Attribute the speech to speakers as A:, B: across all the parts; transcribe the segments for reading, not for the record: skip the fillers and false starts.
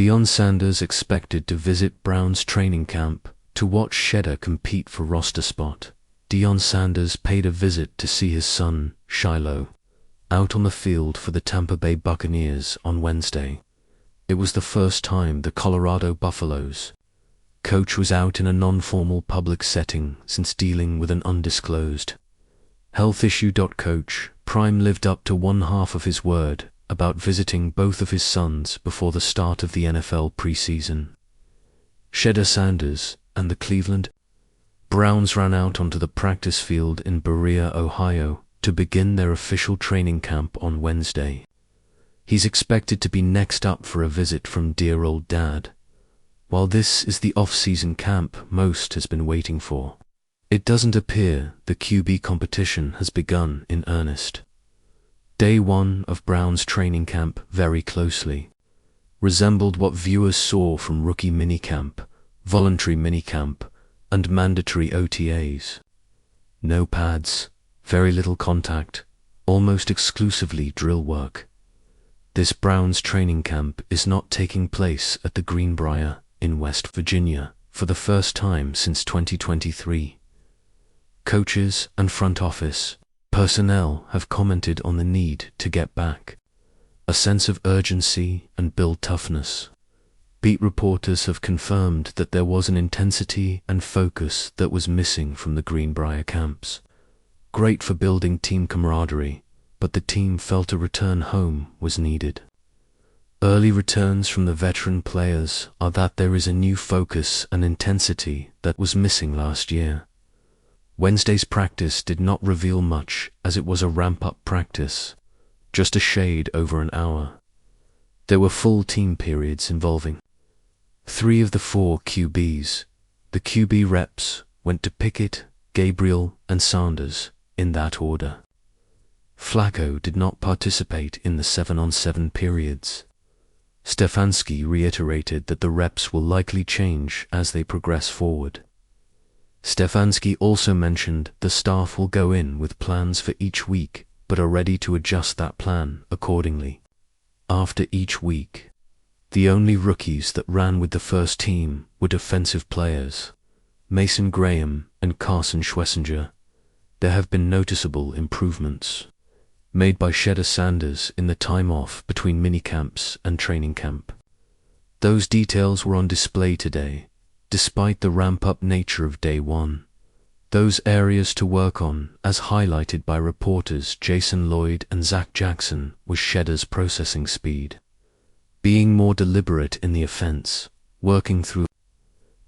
A: Deion Sanders expected to visit Browns training camp to watch Shedeur compete for roster spot. Deion Sanders paid a visit to see his son, Shilo, out on the field for the Tampa Bay Buccaneers on Wednesday. It was the first time the Colorado Buffaloes coach was out in a non-formal public setting since dealing with an undisclosed health issue. Coach Prime lived up to one half of his word about visiting both of his sons before the start of the NFL preseason. Shedeur Sanders and the Cleveland Browns ran out onto the practice field in Berea, Ohio, to begin their official training camp on Wednesday. He's expected to be next up for a visit from dear old dad. While this is the off-season camp most has been waiting for, it doesn't appear the QB competition has begun in earnest. Day one of Browns training camp very closely resembled what viewers saw from rookie minicamp, voluntary minicamp, and mandatory OTAs. No pads, very little contact, almost exclusively drill work. This Browns training camp is not taking place at the Greenbrier in West Virginia for the first time since 2023. Coaches and front office personnel have commented on the need to get back, a sense of urgency and build toughness. Beat reporters have confirmed that there was an intensity and focus that was missing from the Greenbrier camps. Great for building team camaraderie, but the team felt a return home was needed. Early returns from the veteran players are that there is a new focus and intensity that was missing last year. Wednesday's practice did not reveal much as it was a ramp-up practice, just a shade over an hour. There were full team periods involving 3 of the 4 QBs. The QB reps went to Pickett, Gabriel, and Sanders, in that order. Flacco did not participate in the 7-on-7 periods. Stefanski reiterated that the reps will likely change as they progress forward. Stefanski also mentioned the staff will go in with plans for each week, but are ready to adjust that plan accordingly. After each week, the only rookies that ran with the first team were defensive players, Mason Graham and Carson Schwessinger. There have been noticeable improvements made by Shedeur Sanders in the time off between minicamps and training camp. Those details were on display today, despite the ramp-up nature of day one. Those areas to work on, as highlighted by reporters Jason Lloyd and Zach Jackson, was Shedeur's processing speed. Being more deliberate in the offense, working through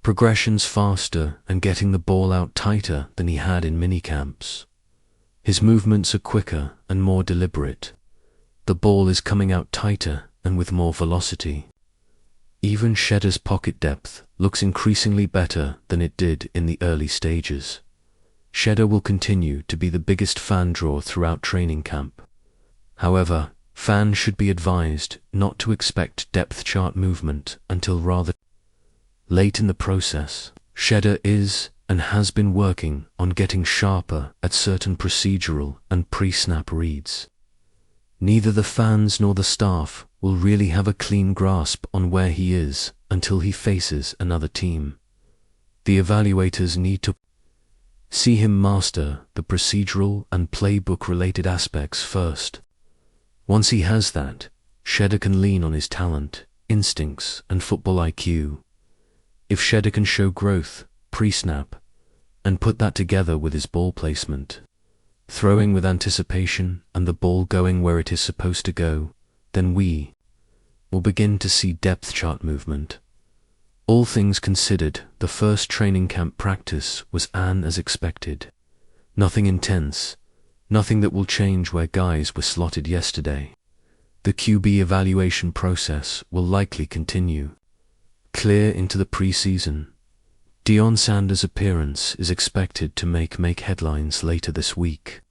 A: progressions faster and getting the ball out tighter than he had in minicamps. His movements are quicker and more deliberate. The ball is coming out tighter and with more velocity. Even Shedeur's pocket depth looks increasingly better than it did in the early stages. Shedeur will continue to be the biggest fan draw throughout training camp. However, fans should be advised not to expect depth chart movement until rather late in the process. Shedeur is and has been working on getting sharper at certain procedural and pre-snap reads. Neither the fans nor the staff will really have a clean grasp on where he is until he faces another team. The evaluators need to see him master the procedural and playbook-related aspects first. Once he has that, Shedeur can lean on his talent, instincts, and football IQ. If Shedeur can show growth, pre-snap, and put that together with his ball placement, throwing with anticipation and the ball going where it is supposed to go, then we will begin to see depth chart movement. All things considered, the first training camp practice was as expected. Nothing intense, nothing that will change where guys were slotted yesterday. The QB evaluation process will likely continue clear into the preseason. Deion Sanders' appearance is expected to make headlines later this week.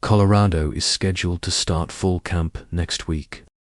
A: Colorado is scheduled to start fall camp next week.